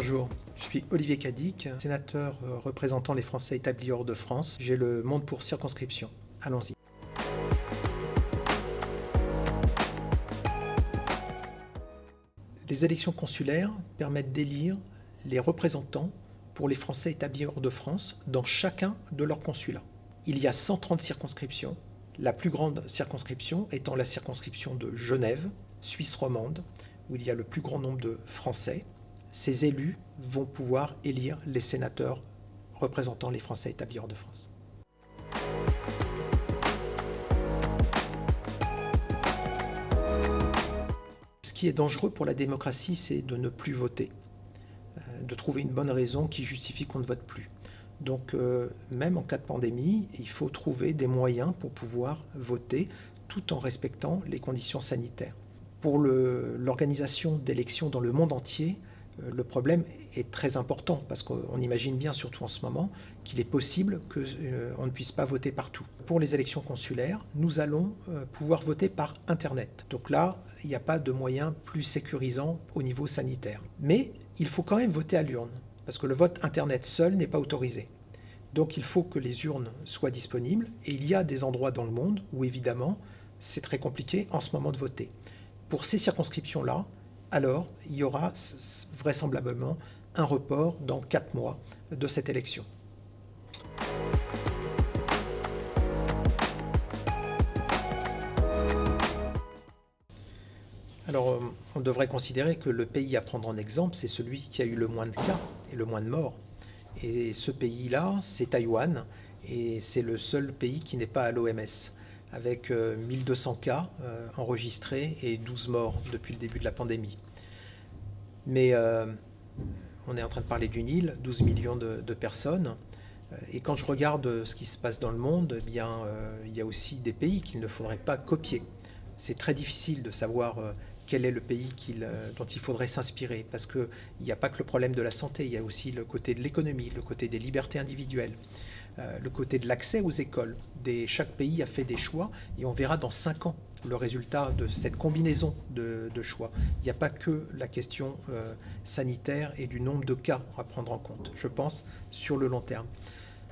Bonjour, je suis Olivier Cadic, sénateur représentant les Français établis hors de France. J'ai le monde pour circonscription. Allons-y. Les élections consulaires permettent d'élire les représentants pour les Français établis hors de France dans chacun de leurs consulats. Il y a 130 circonscriptions, la plus grande circonscription étant la circonscription de Genève, Suisse romande, où il y a le plus grand nombre de Français. Ces élus vont pouvoir élire les sénateurs représentant les Français établis hors de France. Ce qui est dangereux pour la démocratie, c'est de ne plus voter, de trouver une bonne raison qui justifie qu'on ne vote plus. Donc même en cas de pandémie, il faut trouver des moyens pour pouvoir voter tout en respectant les conditions sanitaires. Pour l'organisation d'élections dans le monde entier, le problème est très important parce qu'on imagine bien, surtout en ce moment, qu'il est possible qu'on ne puisse pas voter partout. Pour les élections consulaires, nous allons pouvoir voter par Internet. Donc là, il n'y a pas de moyen plus sécurisant au niveau sanitaire. Mais il faut quand même voter à l'urne parce que le vote Internet seul n'est pas autorisé. Donc il faut que les urnes soient disponibles et il y a des endroits dans le monde où évidemment c'est très compliqué en ce moment de voter. Pour ces circonscriptions-là, alors il y aura vraisemblablement un report dans 4 mois de cette élection. Alors on devrait considérer que le pays à prendre en exemple, c'est celui qui a eu le moins de cas et le moins de morts. Et ce pays-là, c'est Taïwan, et c'est le seul pays qui n'est pas à l'OMS, avec 1200 cas enregistrés et 12 morts depuis le début de la pandémie. Mais on est en train de parler d'une île, 12 millions de personnes, et quand je regarde ce qui se passe dans le monde, eh bien, il y a aussi des pays qu'il ne faudrait pas copier. C'est très difficile de savoir quel est le pays dont il faudrait s'inspirer, parce qu'il n'y a pas que le problème de la santé, il y a aussi le côté de l'économie, le côté des libertés individuelles, le côté de l'accès aux écoles. Chaque pays a fait des choix, et on verra dans 5 ans le résultat de cette combinaison de choix. Il n'y a pas que la question sanitaire et du nombre de cas à prendre en compte, je pense, sur le long terme.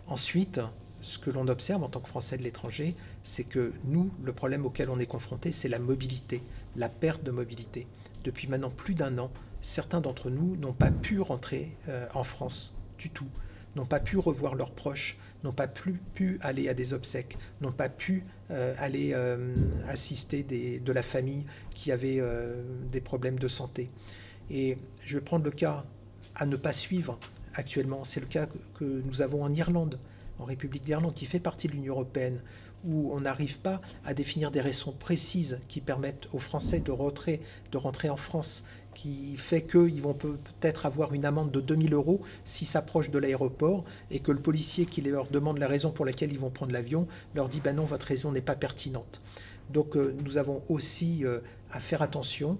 Ensuite, ce que l'on observe en tant que Français de l'étranger, c'est que nous, le problème auquel on est confronté, c'est la mobilité, la perte de mobilité. Depuis maintenant plus d'1 an, certains d'entre nous n'ont pas pu rentrer en France du tout, n'ont pas pu revoir leurs proches, n'ont pas pu aller à des obsèques, n'ont pas pu aller assister de la famille qui avait des problèmes de santé. Et je vais prendre le cas à ne pas suivre actuellement, c'est le cas que nous avons en Irlande, en République d'Irlande, qui fait partie de l'Union européenne, où on n'arrive pas à définir des raisons précises qui permettent aux Français de rentrer en France, qui fait qu'ils vont peut-être avoir une amende de 2000 € s'ils s'approchent de l'aéroport et que le policier qui leur demande la raison pour laquelle ils vont prendre l'avion leur dit « ben non, votre raison n'est pas pertinente ». Donc nous avons aussi à faire attention.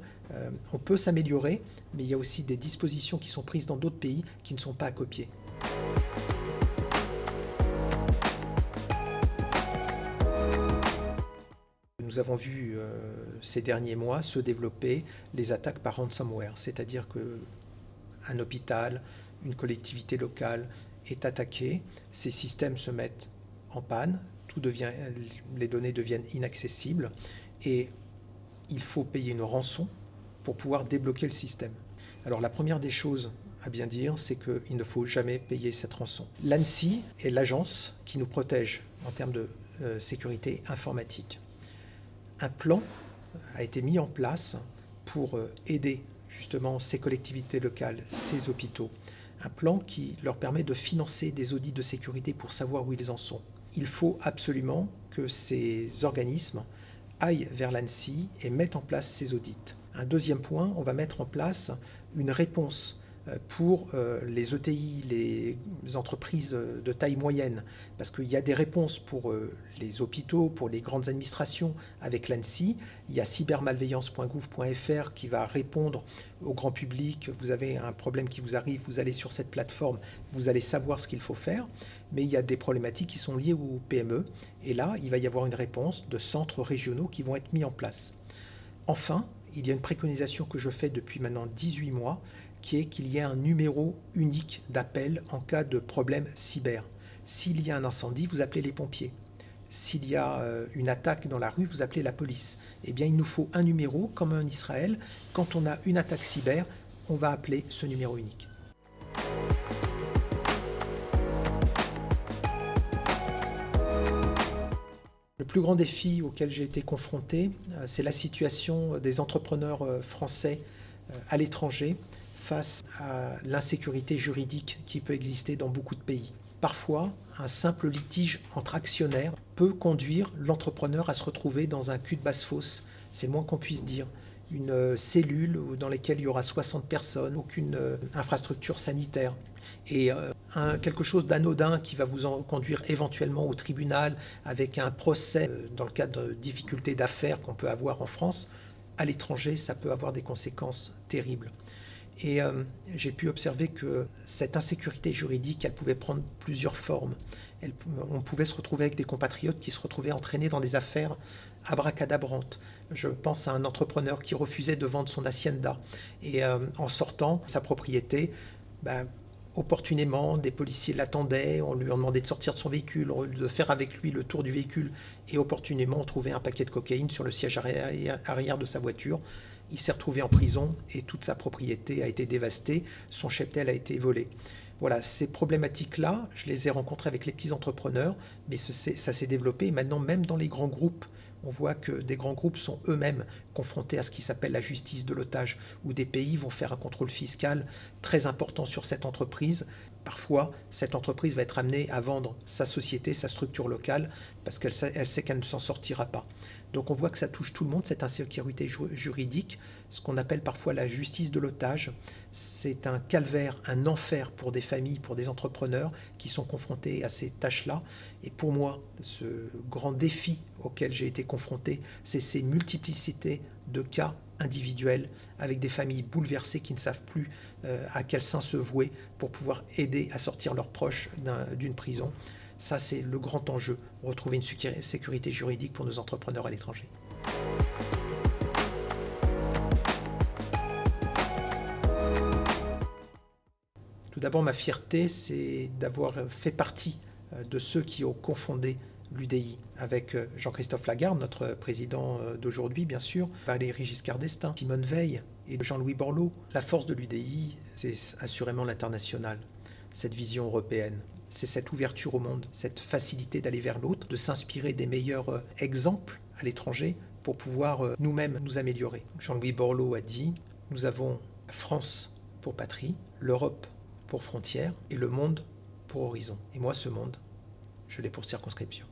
On peut s'améliorer, mais il y a aussi des dispositions qui sont prises dans d'autres pays qui ne sont pas à copier. Nous avons vu ces derniers mois se développer les attaques par ransomware, c'est-à-dire qu'un hôpital, une collectivité locale est attaquée, ces systèmes se mettent en panne, les données deviennent inaccessibles et il faut payer une rançon pour pouvoir débloquer le système. Alors la première des choses à bien dire, c'est qu'il ne faut jamais payer cette rançon. L'ANSSI est l'agence qui nous protège en termes de sécurité informatique. Un plan a été mis en place pour aider justement ces collectivités locales, ces hôpitaux. Un plan qui leur permet de financer des audits de sécurité pour savoir où ils en sont. Il faut absolument que ces organismes aillent vers l'ANSSI et mettent en place ces audits. Un deuxième point, on va mettre en place une réponse pour les ETI, les entreprises de taille moyenne, parce qu'il y a des réponses pour les hôpitaux, pour les grandes administrations avec l'ANSSI. Il y a cybermalveillance.gouv.fr qui va répondre au grand public. Vous avez un problème qui vous arrive, vous allez sur cette plateforme, vous allez savoir ce qu'il faut faire. Mais il y a des problématiques qui sont liées aux PME. Et là, il va y avoir une réponse de centres régionaux qui vont être mis en place. Enfin, il y a une préconisation que je fais depuis maintenant 18 mois, qui est qu'il y ait un numéro unique d'appel en cas de problème cyber. S'il y a un incendie, vous appelez les pompiers. S'il y a une attaque dans la rue, vous appelez la police. Eh bien, il nous faut un numéro, comme en Israël. Quand on a une attaque cyber, on va appeler ce numéro unique. Le plus grand défi auquel j'ai été confronté, c'est la situation des entrepreneurs français à l'étranger face à l'insécurité juridique qui peut exister dans beaucoup de pays. Parfois, un simple litige entre actionnaires peut conduire l'entrepreneur à se retrouver dans un cul de basse-fosse, c'est le moins qu'on puisse dire. Une cellule dans laquelle il y aura 60 personnes, aucune infrastructure sanitaire. Et quelque chose d'anodin qui va vous en conduire éventuellement au tribunal avec un procès dans le cadre de difficultés d'affaires qu'on peut avoir en France, à l'étranger, ça peut avoir des conséquences terribles. Et j'ai pu observer que cette insécurité juridique, elle pouvait prendre plusieurs formes. On pouvait se retrouver avec des compatriotes qui se retrouvaient entraînés dans des affaires abracadabrantes. Je pense à un entrepreneur qui refusait de vendre son hacienda et en sortant sa propriété, opportunément, des policiers l'attendaient, on lui a demandé de sortir de son véhicule, de faire avec lui le tour du véhicule et opportunément on trouvait un paquet de cocaïne sur le siège arrière de sa voiture. Il s'est retrouvé en prison et toute sa propriété a été dévastée, son cheptel a été volé. Voilà, ces problématiques-là, je les ai rencontrées avec les petits entrepreneurs, mais ça s'est développé. Et maintenant, même dans les grands groupes, on voit que des grands groupes sont eux-mêmes confrontés à ce qui s'appelle la justice de l'otage, où des pays vont faire un contrôle fiscal très important sur cette entreprise. Parfois, cette entreprise va être amenée à vendre sa société, sa structure locale, parce qu'elle sait qu'elle ne s'en sortira pas. Donc on voit que ça touche tout le monde, cette insécurité juridique, ce qu'on appelle parfois la justice de l'otage. C'est un calvaire, un enfer pour des familles, pour des entrepreneurs qui sont confrontés à ces tâches-là. Et pour moi, ce grand défi auquel j'ai été confronté, c'est ces multiplicités de cas individuels avec des familles bouleversées qui ne savent plus à quel sein se vouer pour pouvoir aider à sortir leurs proches d'une prison. Ça, c'est le grand enjeu, retrouver une sécurité juridique pour nos entrepreneurs à l'étranger. Tout d'abord, ma fierté, c'est d'avoir fait partie de ceux qui ont cofondé l'UDI, avec Jean-Christophe Lagarde, notre président d'aujourd'hui, bien sûr, Valéry Giscard d'Estaing, Simone Veil et Jean-Louis Borloo. La force de l'UDI, c'est assurément l'international, cette vision européenne. C'est cette ouverture au monde, cette facilité d'aller vers l'autre, de s'inspirer des meilleurs exemples à l'étranger pour pouvoir nous-mêmes nous améliorer. Jean-Louis Borloo a dit « Nous avons la France pour patrie, l'Europe pour frontière et le monde pour horizon. Et moi, ce monde, je l'ai pour circonscription. »